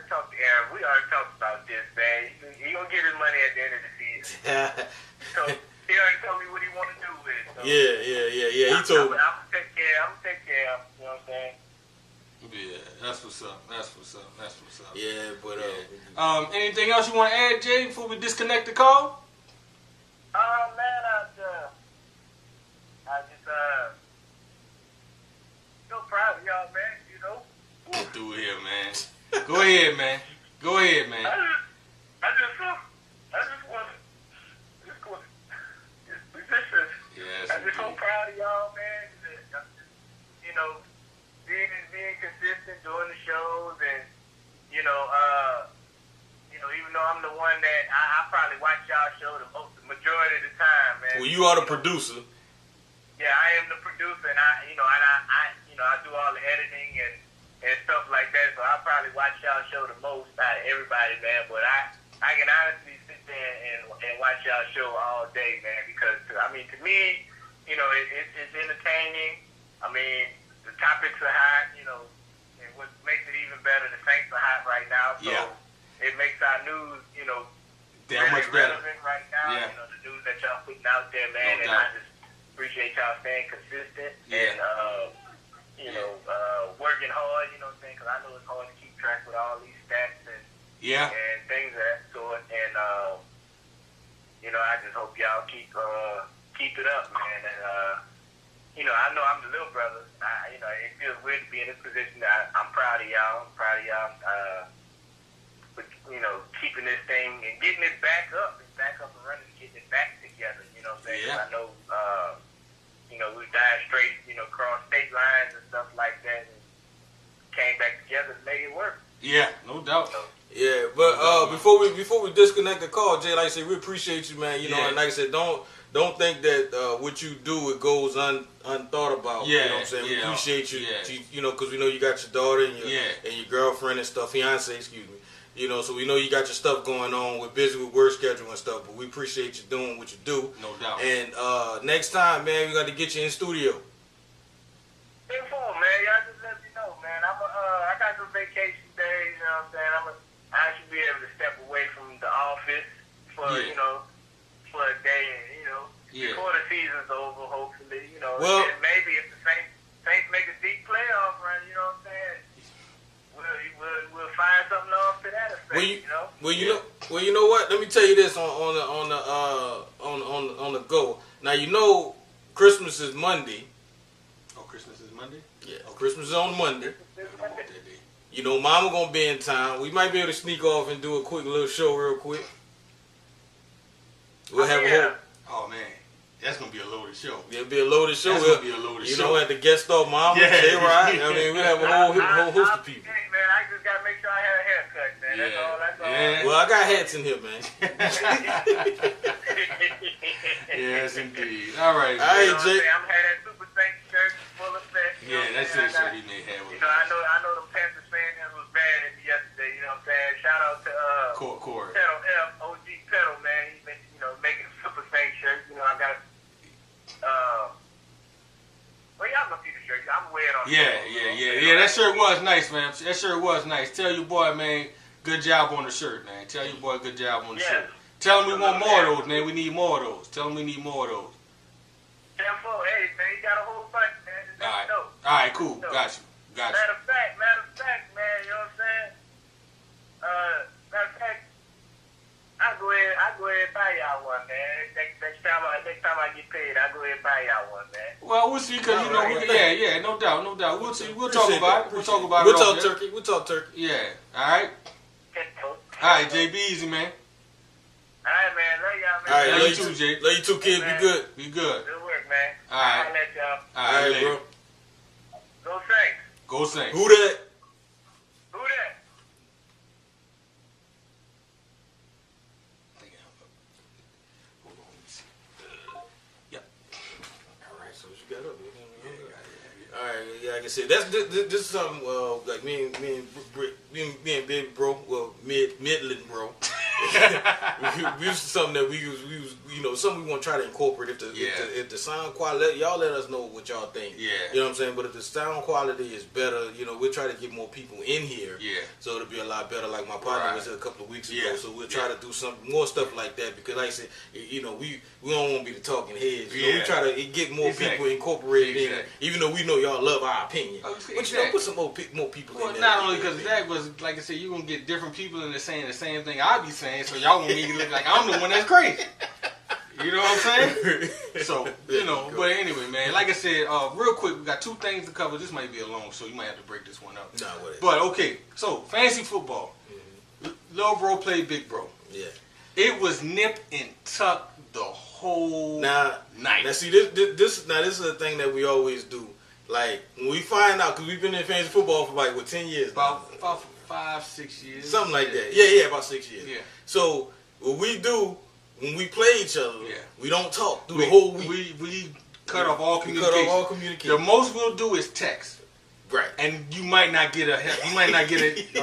[SPEAKER 3] talked to Aaron. We already talked about this, man. He gonna get his money at the end of the season. So he already told me what he want to do with it. So
[SPEAKER 1] Yeah. He told me.
[SPEAKER 3] I'm gonna take care of him. You know what I'm saying?
[SPEAKER 2] Yeah, that's what's up.
[SPEAKER 1] Yeah, but
[SPEAKER 2] anything else you want to add, Jay, before we disconnect the call?
[SPEAKER 3] Man, I just so proud of y'all, man.
[SPEAKER 2] Get through here, man. Go ahead, man.
[SPEAKER 3] I just want I'm just so proud of y'all, man. Being consistent, doing the shows, and even though I'm the one that I probably watch y'all show the majority of the time, man.
[SPEAKER 1] Well, you are the producer.
[SPEAKER 3] Yeah, I am the producer, and I do all the editing and stuff like that. So I probably watch y'all show the most out of everybody, man. But I can honestly sit there and watch y'all show all day, man. Because to me, it's entertaining. I mean, the topics are hot, and what makes it even better, the Saints are hot right now. So it makes our news,
[SPEAKER 2] damn
[SPEAKER 3] really
[SPEAKER 2] much better
[SPEAKER 3] relevant right now.
[SPEAKER 2] Yeah.
[SPEAKER 3] The news that y'all putting out there, man.
[SPEAKER 2] No
[SPEAKER 3] and
[SPEAKER 2] doubt.
[SPEAKER 3] I just appreciate y'all staying consistent
[SPEAKER 2] Yeah.
[SPEAKER 3] and working hard. You know what I'm saying? Because I know it's hard to keep track with all these stats and things of that sort. And I just hope y'all keep it up, man. And I know I'm the little brother. It feels weird to be in this position. I'm proud of y'all. Keeping this thing and getting it back up and running, and getting it back together. You know what I'm saying?
[SPEAKER 2] Yeah.
[SPEAKER 3] I know, we died straight, cross state lines and stuff like that, and came back together to make it work.
[SPEAKER 2] Yeah, no doubt.
[SPEAKER 1] Yeah, but before we disconnect the call, Jay, like I said, we appreciate you, man. And like I said, don't think that what you do it goes unthought about.
[SPEAKER 2] Yeah,
[SPEAKER 1] you know what I'm saying? We appreciate you.
[SPEAKER 2] Yeah.
[SPEAKER 1] Because we know you got your daughter and your girlfriend and stuff, fiance, excuse me. So we know you got your stuff going on. We're busy with work schedule and stuff, but we appreciate you doing what you do.
[SPEAKER 2] No doubt.
[SPEAKER 1] And next time, man, we got to get you in studio.
[SPEAKER 3] Inform, man. Y'all just let me know, man. I got some vacation days. You know what I'm saying? I should be able to step away from the office for for a day, and before the season's over, hopefully.
[SPEAKER 1] Well,
[SPEAKER 3] and maybe if the Saints make a deep playoff run, you know what I'm saying? We'll find something off to that effect.
[SPEAKER 1] Well, you know what? Let me tell you this on the go. Now Christmas is Monday.
[SPEAKER 2] Oh, Christmas is Monday?
[SPEAKER 1] Yeah, Christmas is on Monday. Mama gonna be in town. We might be able to sneak off and do a quick little show real quick. We'll have a whole.
[SPEAKER 2] Oh man, that's gonna be a loaded show.
[SPEAKER 1] It'll be a loaded show.
[SPEAKER 2] That's gonna be a loaded show.
[SPEAKER 1] At the guest star Mama, J-Rod. We'll have a whole host of people.
[SPEAKER 3] Hey, man, I just gotta make sure I have a haircut, man. That's all.
[SPEAKER 1] Yeah. Well, I got hats in here, man.
[SPEAKER 2] Yes, indeed. All right.
[SPEAKER 1] All right, Jay.
[SPEAKER 3] I'm had that Super Saint shirt full effect.
[SPEAKER 2] Yeah, that's it. So he may have.
[SPEAKER 3] I know the Panthers fan was bad at me yesterday.
[SPEAKER 2] was nice, man. That shirt was nice. Tell your boy, man, good job on the shirt, man. Tell your boy, good job on the shirt. Tell him we want more of those, man. We need more of those. Tell him we need more of those.
[SPEAKER 3] 10-4. Hey, man, you got a whole bunch, man.
[SPEAKER 2] All right. All right, cool. Got you.
[SPEAKER 3] Matter of fact, man, you know what I'm saying? Matter of fact, I go ahead and buy y'all one, man. Next time I get paid, I go ahead and buy y'all one, man.
[SPEAKER 2] Well, we'll see, because, you know, yeah, no doubt. We'll see. We'll talk about it. We'll talk about
[SPEAKER 1] it. We'll talk turkey.
[SPEAKER 2] Yeah. All right. All right, JB, easy, man.
[SPEAKER 3] All right, man. Love y'all, man.
[SPEAKER 1] All right,
[SPEAKER 2] love you too, Jay.
[SPEAKER 1] Love you too, kid.
[SPEAKER 3] Hey,
[SPEAKER 1] be good.
[SPEAKER 2] Be good.
[SPEAKER 3] Good work, man.
[SPEAKER 2] All right.
[SPEAKER 3] I'll let y'all.
[SPEAKER 2] All right,
[SPEAKER 1] bro.
[SPEAKER 3] Go Saints.
[SPEAKER 2] Go Saints.
[SPEAKER 1] Who that?
[SPEAKER 3] Who that?
[SPEAKER 2] Hold on, let me see. Yep.
[SPEAKER 1] All right, so what you got up? All right, yeah, like I said, this is something like me and Baby Bro, well, Midland Bro. we used to something that we was you know, something we want to try to incorporate. If the sound quality, y'all let us know what y'all think.
[SPEAKER 2] Yeah.
[SPEAKER 1] You know what I'm saying? But if the sound quality is better, you know, we'll try to get more people in here.
[SPEAKER 2] Yeah.
[SPEAKER 1] So it'll be a lot better. Like my partner was here a couple of weeks ago.
[SPEAKER 2] Yeah.
[SPEAKER 1] So we'll try to do some more stuff like that, because like I said, you know, we don't want to be the talking heads. You know, we try to get more people incorporated in, even though we know y'all love our opinion. But you know, put some more people in there.
[SPEAKER 2] Not only because that was, like I said, you're going to get different people in there saying the same thing I be saying, so y'all gonna make it look like I'm the one that's crazy. You know what I'm saying? So, you know, but anyway, man, like I said, real quick, we got two things to cover. This might be a long show. You might have to break this one up.
[SPEAKER 1] Nah, whatever.
[SPEAKER 2] But, okay, so, fantasy football. Little bro played big bro.
[SPEAKER 1] Yeah.
[SPEAKER 2] It was nip and tuck the whole night.
[SPEAKER 1] Now, see, this is the thing that we always do. Like, when we find out, because we've been in fantasy football for like, 10 years
[SPEAKER 2] About 5-6 years.
[SPEAKER 1] Something like that. Yeah, about 6 years.
[SPEAKER 2] Yeah.
[SPEAKER 1] So, what we do, when we play each other, we don't talk through the whole week.
[SPEAKER 2] We cut off all communication. The most we'll do is text.
[SPEAKER 1] Right.
[SPEAKER 2] And you might not get a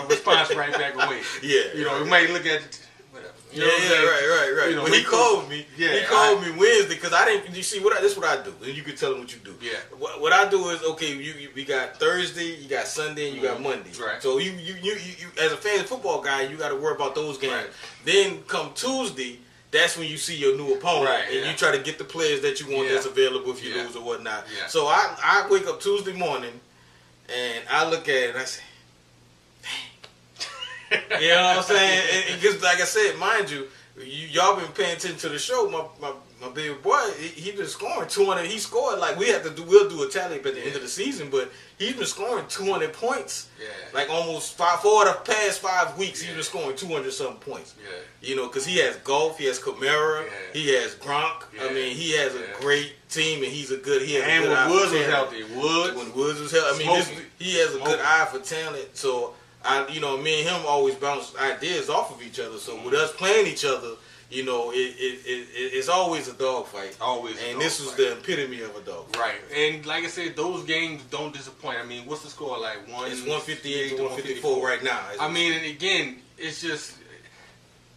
[SPEAKER 2] response right back away.
[SPEAKER 1] Yeah.
[SPEAKER 2] You know, you might look at it, whatever. You know
[SPEAKER 1] right.
[SPEAKER 2] You know,
[SPEAKER 1] when he called me,
[SPEAKER 2] he
[SPEAKER 1] called me Wednesday, because I didn't. You see, this is what I do, and you can tell him what you do.
[SPEAKER 2] Yeah.
[SPEAKER 1] What I do is, okay, we got Thursday, you got Sunday, and you got Monday.
[SPEAKER 2] Right.
[SPEAKER 1] So you as a fantasy football guy, you got to worry about those games. Right. Then come Tuesday, that's when you see your new opponent, and you try to get the players that you want that's available if you lose or whatnot.
[SPEAKER 2] Yeah.
[SPEAKER 1] So I wake up Tuesday morning, and I look at it and I say, dang. You know what I'm saying? Because like I said, mind you, y'all been paying attention to the show. My baby boy, he been scoring 200. He scored like we'll do a tally at the end of the season, but he's been scoring 200 points. Yeah. Like almost 4 of the past 5 weeks, he's been scoring 200 something points. Yeah. You know, because he has Golf, he has Kamara, he has Gronk. Yeah. I mean, he has a great team, and he's a good.
[SPEAKER 2] And when Woods was healthy,
[SPEAKER 1] when Woods was healthy, I mean, he has a good eye for talent. So me and him always bounce ideas off of each other. So with us playing each other, you know, it's always a dogfight.
[SPEAKER 2] Always.
[SPEAKER 1] And this was the epitome of a dogfight.
[SPEAKER 2] Right. And like I said, those games don't disappoint. I mean, what's the score like?
[SPEAKER 1] It's 158 to 154 right now.
[SPEAKER 2] I mean, and again, it's just,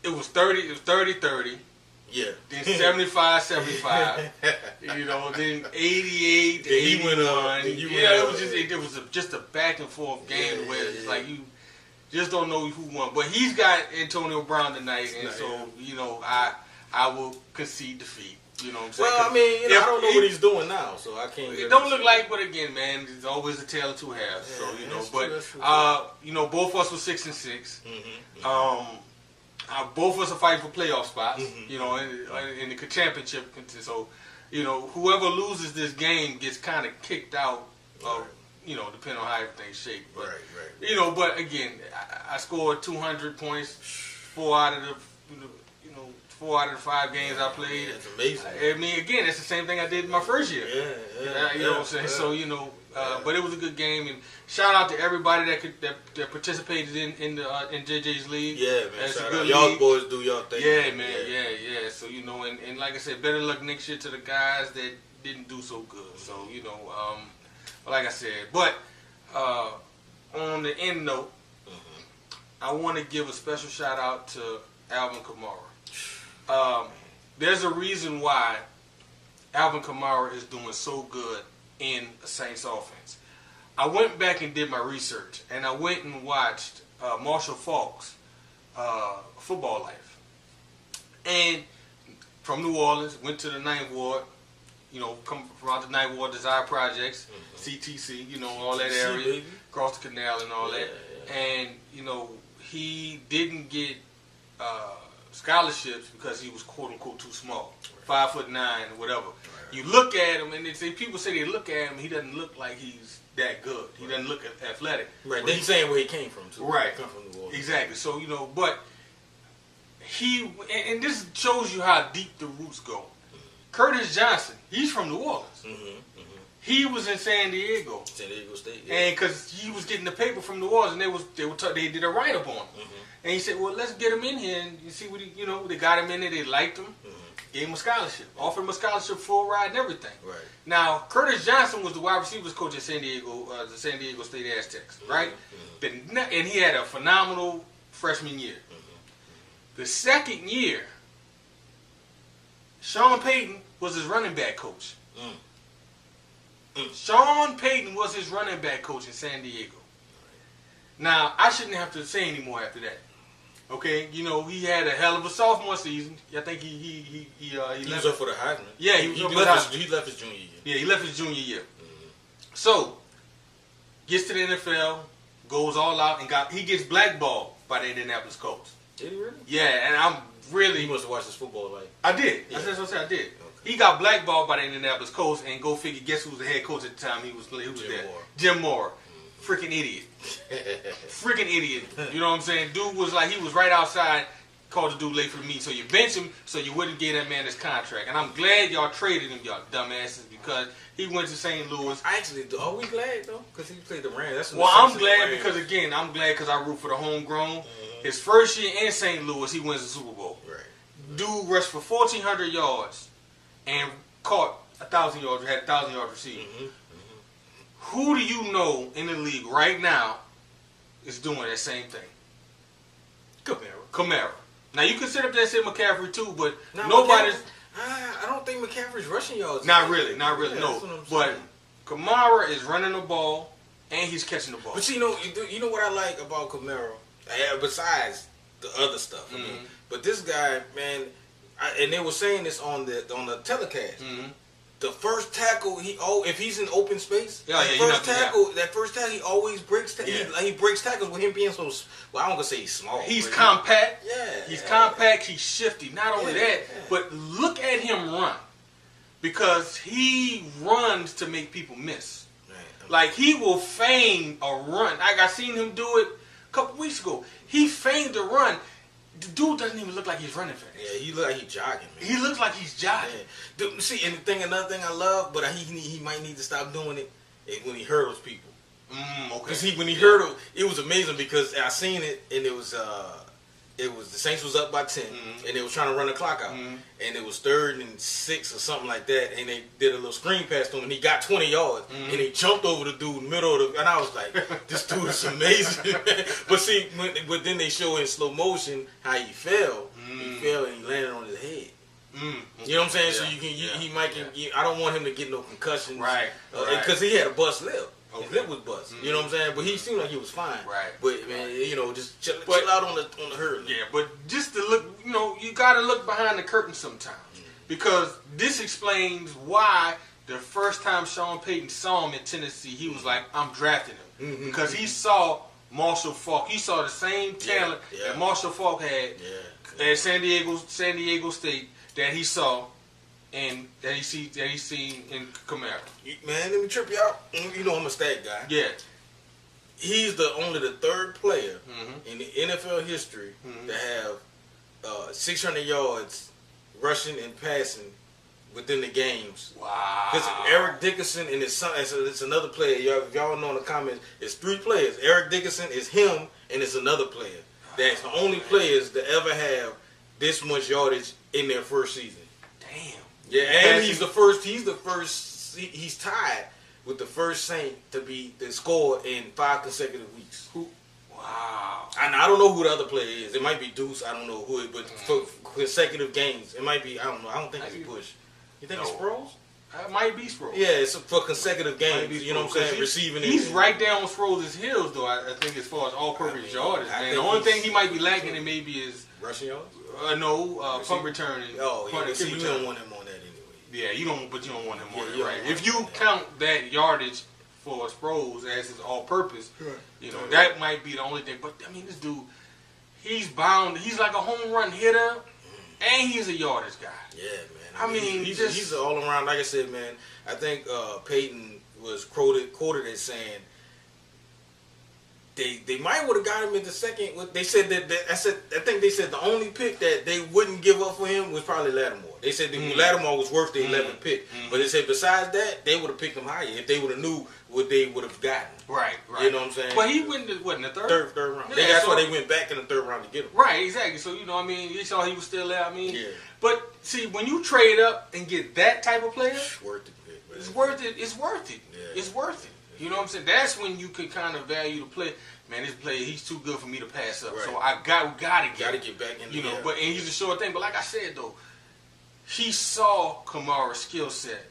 [SPEAKER 2] it was 30-30.
[SPEAKER 1] Yeah.
[SPEAKER 2] Then 75-75. You know, then 88 to 81. It was just a back and forth game where it's like you just don't know who won. But he's got Antonio Brown tonight, and you know, I will concede defeat. You know what I'm saying?
[SPEAKER 1] Well, I mean, I don't know what he's doing now, so I can't.
[SPEAKER 2] It don't look like, but again, man, it's always a tale of two halves. Yeah, so you know, but you know, both of us were 6-6. Both of us are fighting for playoff spots. You know, in the championship. So, you know, whoever loses this game gets kind of kicked out. You know, depending on how everything's shaped. But, you know, but again, I scored 200 points, 4 out of the 5 games I played.
[SPEAKER 1] That's amazing.
[SPEAKER 2] I mean, again, it's the same thing I did in my first year. You know what I'm saying? So, you know, but it was a good game, and shout out to everybody that participated in JJ's league.
[SPEAKER 1] Yeah, man.
[SPEAKER 2] That's
[SPEAKER 1] shout
[SPEAKER 2] a good
[SPEAKER 1] out. Y'all
[SPEAKER 2] league.
[SPEAKER 1] boys do y'all thing.
[SPEAKER 2] Yeah, man. Yeah. So, you know, and like I said, better luck next year to the guys that didn't do so good. So, you know, like I said, but on the end note, I want to give a special shout out to Alvin Kamara. There's a reason why Alvin Kamara is doing so good in the Saints offense. I went back and did my research, and I went and watched Marshall Faulk's Football Life. And from New Orleans, went to the Ninth Ward, come from out the Ninth Ward Desire Projects, CTC, all that area, across the canal and all that. Yeah. And, he didn't get scholarships because he was quote-unquote too small, 5'9" or whatever. You look at him, and people say they look at him, he doesn't look like he's that good. He doesn't look athletic.
[SPEAKER 1] Right. Then he's saying where he came from, too.
[SPEAKER 2] Right.
[SPEAKER 1] He come from New Orleans.
[SPEAKER 2] Exactly. So, but and this shows you how deep the roots go. Curtis Johnson, he's from New Orleans. He was in San Diego.
[SPEAKER 1] San Diego State. Yeah.
[SPEAKER 2] And because he was getting the paper from New Orleans, and they did a write-up on him. And he said, well, let's get him in here and you see what they got him in there, they liked him. Gave him a scholarship, offered him a scholarship, full ride and everything. Right. Now, Curtis Johnson was the wide receivers coach at San Diego, the San Diego State Aztecs, right? And he had a phenomenal freshman year. The second year, Sean Payton was his running back coach. Sean Payton was his running back coach in San Diego. Now, I shouldn't have to say any more after that. Okay, he had a hell of a sophomore season. I think he
[SPEAKER 1] was up for the Heisman.
[SPEAKER 2] Yeah, he was up for the Heisman.
[SPEAKER 1] He left his junior year.
[SPEAKER 2] Yeah, he left his junior year. So, gets to the NFL, goes all out, and he gets blackballed by the Indianapolis Colts.
[SPEAKER 1] Did he really?
[SPEAKER 2] Yeah, and I'm really...
[SPEAKER 1] You must have watched his football like...
[SPEAKER 2] I did.
[SPEAKER 1] Yeah.
[SPEAKER 2] That's what I said. I did.
[SPEAKER 1] Okay.
[SPEAKER 2] He got blackballed by the Indianapolis Colts, and go figure, guess who was the head coach at the time he was there? Jim Moore. Freaking idiot. Freaking idiot. You know what I'm saying? Dude was like, he was right outside, called the dude late for the meet. So you bench him so you wouldn't get that man his contract. And I'm glad y'all traded him, y'all dumbasses, because he went to St. Louis.
[SPEAKER 1] Are we glad, though? Because he played the Rams.
[SPEAKER 2] I'm glad because, again, I root for the homegrown. His first year in St. Louis, he wins the Super Bowl. Right. Dude rushed for 1,400 yards and caught 1,000 yards, had 1,000 yards receiving. Who do you know in the league right now is doing that same thing? Kamara. Now, you can sit up there and say McCaffrey too, but nobody's...
[SPEAKER 1] I don't think McCaffrey's rushing yards.
[SPEAKER 2] Not really, no. But Kamara is running the ball, and he's catching the ball.
[SPEAKER 1] But you know what I like about Kamara, besides the other stuff. I mean, but this guy, man, and they were saying this on the telecast. The first tackle, if he's in open space, that first tackle, he always breaks. He breaks tackles with him being so. Well, I'm gonna say he's small.
[SPEAKER 2] He's compact. He's compact. He's shifty. Not only that, but look at him run, because he runs to make people miss. Like, he will feign a run. Like, I seen him do it a couple weeks ago. He feigned a run. The dude doesn't even look like he's running fast.
[SPEAKER 1] Yeah, he look like he's jogging, man.
[SPEAKER 2] He looks like he's jogging.
[SPEAKER 1] Yeah. See, another thing I love, but he might need to stop doing it, is when he hurdles people. Okay. Because when he hurdled, it was amazing because I seen it, and it was the Saints was up by 10, and they was trying to run the clock out, and it was 3rd and 6 or something like that, and they did a little screen pass to him, and he got 20 yards, and he jumped over the dude in the middle of the, and I was like, this dude is amazing. But see, but then they show in slow motion how he fell. He fell and he landed on his head. You know what I'm saying? So he might get. I don't want him to get no concussions, right? Because he had a bust lip. His lip was bust. You know what I'm saying? But he seemed like he was fine. Right. But man, just chill out on the hurdle. Yeah,
[SPEAKER 2] but just to look, you got to look behind the curtain sometimes, because this explains why the first time Sean Payton saw him in Tennessee, he was like, "I'm drafting him," because he saw Marshall Faulk. He saw the same talent that Marshall Faulk had at San Diego State that he saw. And that he seen in Kamara.
[SPEAKER 1] Man, let me trip you out. You know I'm a stat guy. Yeah. He's only the 3rd player in the NFL history to have 600 yards rushing and passing within the games. Wow. Because Eric Dickerson and his son, it's another player. If y'all know in the comments, it's 3 players. Eric Dickerson is him, and it's another player. That's the only players to ever have this much yardage in their first season. Damn. Yeah, and he's tied with the first Saint to score in 5 consecutive weeks. Wow. And I don't know who the other player is. It might be Deuce. I don't know who it, but for consecutive games, it might be. I don't know. I don't think it's Bush. You think it's Sproles?
[SPEAKER 2] Might be Sproles.
[SPEAKER 1] Yeah, it's for consecutive games. You know what I'm saying? Receiving.
[SPEAKER 2] He's right there on Sproles' heels, though. I think as far as all-purpose yardage, man. The only thing he might be lacking in maybe is
[SPEAKER 1] rushing yards.
[SPEAKER 2] Punt returning.
[SPEAKER 1] Oh, yeah. So you don't want him on that anyway.
[SPEAKER 2] Yeah, you don't want him on it, right?
[SPEAKER 1] Want
[SPEAKER 2] If you count that yardage for Sproles as his all-purpose, that might be the only thing. But I mean, this dude, he's bound. He's like a home run hitter, and he's a yardage guy.
[SPEAKER 1] Yeah, man.
[SPEAKER 2] I mean,
[SPEAKER 1] he's an all around. Like I said, man. I think Peyton was quoted as saying they might would have got him in the second. They said that I think they said the only pick that they wouldn't give up for him was probably Lattimore. They said that Lattimore was worth the 11th pick, but they said besides that they would have picked him higher if they would have knew what they would have gotten.
[SPEAKER 2] Right.
[SPEAKER 1] You know what I'm saying?
[SPEAKER 2] But he went in the third?
[SPEAKER 1] Third round.
[SPEAKER 2] Yeah,
[SPEAKER 1] that's why they went back in the third round to get him.
[SPEAKER 2] Right, exactly. So, I mean, you saw he was still there. I mean,
[SPEAKER 1] yeah.
[SPEAKER 2] But, see, when you trade up and get that type of player,
[SPEAKER 1] it's worth it. Man.
[SPEAKER 2] It's worth it. It's worth it.
[SPEAKER 1] Yeah.
[SPEAKER 2] It's worth it. You know what I'm saying? That's when you can kind of value the play. Man, this player, he's too good for me to pass up. Right. So I gotta get
[SPEAKER 1] back in.
[SPEAKER 2] You know, but and he's a short thing. But like I said though, he saw Kamara's skill set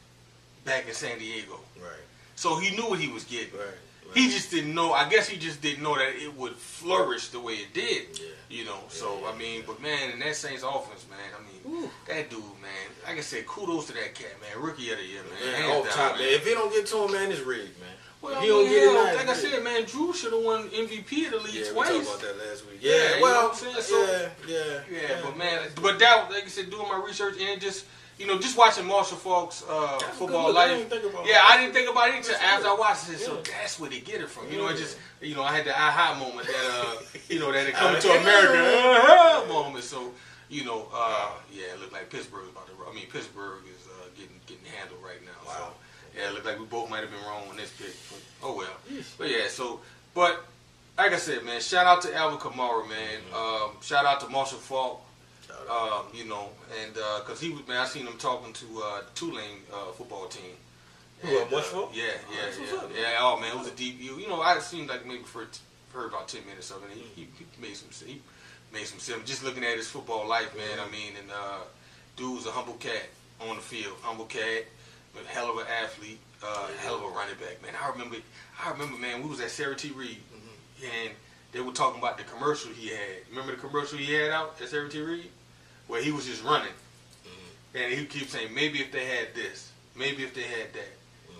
[SPEAKER 2] back in San Diego.
[SPEAKER 1] Right.
[SPEAKER 2] So he knew what he was getting.
[SPEAKER 1] Right.
[SPEAKER 2] He just didn't know. I guess he just didn't know that it would flourish the way it did.
[SPEAKER 1] Yeah.
[SPEAKER 2] You know. So I mean, but man, in that Saints offense, man, I mean, that dude, man. Like I said, kudos to that cat, man. Rookie of the year, man.
[SPEAKER 1] Off top, man. If he don't get to him, man, it's rigged, man.
[SPEAKER 2] Well,
[SPEAKER 1] he don't get it.
[SPEAKER 2] Like I said, man, Drew should have won MVP of the league twice.
[SPEAKER 1] We talked about that last week.
[SPEAKER 2] Yeah,
[SPEAKER 1] well,
[SPEAKER 2] you know what I'm saying? So,
[SPEAKER 1] yeah.
[SPEAKER 2] But man, that, like I said, doing my research and just watching Marshall Faulk's football life. I didn't think about it until after I watched it. So that's where they get it from. You know, it just I had the aha moment that that it coming to America moment. So it looked like Pittsburgh is about to. I mean, Pittsburgh is getting handled right now.
[SPEAKER 1] Wow.
[SPEAKER 2] So, yeah, it looked like we both might have been wrong on this pick. But, oh well. But yeah, but like I said, man, shout out to Alvin Kamara, man. Shout out to Marshall Faulk. And because he was, man, I seen him talking to Tulane football team.
[SPEAKER 1] Marshall Faulk?
[SPEAKER 2] Yeah. Oh man, it was a deep. I seen like maybe heard about 10 minutes of it. And he made some sense. Just looking at his football life, man. I mean, and dude was a humble cat on the field, humble cat. A hell of an athlete, hell of a running back, man. I remember, man, we was at Sarah T. Reed, and they were talking about the commercial he had. Remember the commercial he had out at Sarah T. Reed? Where he was just running. And he keeps saying, maybe if they had this, maybe if they had that,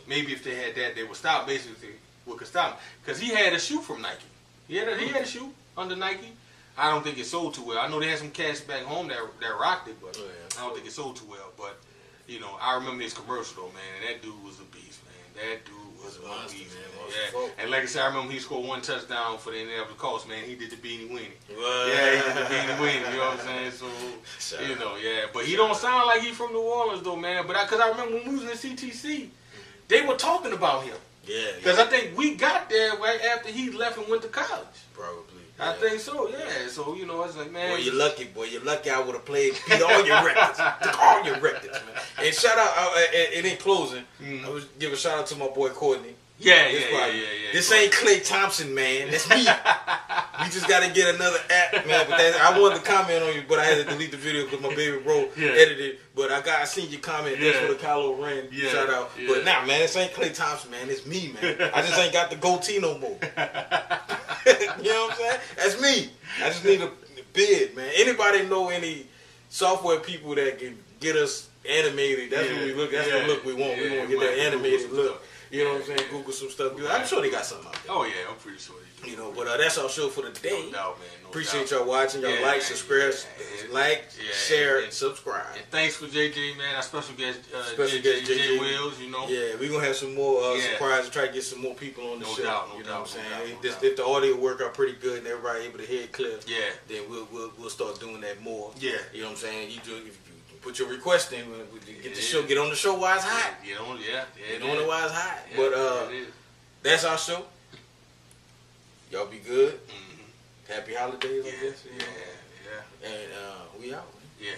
[SPEAKER 2] maybe if they had that, they would stop, basically, what could stop him. Because he had a shoe from Nike. He had a shoe under Nike. I don't think it sold too well. I know they had some cats back home that rocked it, but I don't think it sold too well. But I remember this commercial though, man, and that dude was a beast, man. That dude was a beast, man. Yeah. And like I said, I remember he scored one touchdown for the Indianapolis Colts, man. He did the beanie weenie. Yeah, he did the beanie weenie. You know what I'm saying? So, But he don't sound like he from New Orleans though, man. But because I remember when we was in the CTC, they were talking about him.
[SPEAKER 1] Yeah.
[SPEAKER 2] Because I think we got there right after he left and went to college.
[SPEAKER 1] Probably.
[SPEAKER 2] I think so, yeah. So, it's like, man.
[SPEAKER 1] Boy, you're lucky. I would have beat all your records. Took all your records, man. And shout out, and in closing, I would give a shout out to my boy Courtney.
[SPEAKER 2] Yeah.
[SPEAKER 1] This ain't Clay Thompson, man. That's me. We just got to get another app, man. But I wanted to comment on you, but I had to delete the video because my baby bro edited. But I seen your comment. Thanks for the Kylo Ren shout out. Yeah. But nah, man, this ain't Clay Thompson, man. It's me, man. I just ain't got the goatee no more. You know what I'm saying? That's me. I just need a bid, man. Anybody know any software people that can get us animated? That's what we look. That's the look we want. We want to get that animated look. You know what I'm saying? Google some stuff. I'm sure they got something out there.
[SPEAKER 2] Oh yeah, I'm pretty sure.
[SPEAKER 1] But that's our show for the day.
[SPEAKER 2] No doubt, man.
[SPEAKER 1] Appreciate y'all watching. Y'all like, subscribe, share, and subscribe.
[SPEAKER 2] And thanks for JJ, man. Our special guest, JJ Wills.
[SPEAKER 1] Yeah, we're gonna have some more surprises. Try to get some more people on the show. You know what I'm saying? If the audio work out pretty good and everybody able to hear it clear, then we'll start doing that more. Yeah, you know what I'm saying? If you put your request in, get on the show while it's hot. Get on it while it's hot. But that's our show. Y'all be good. Happy holidays, I guess. Yeah. And we out, man. Yeah.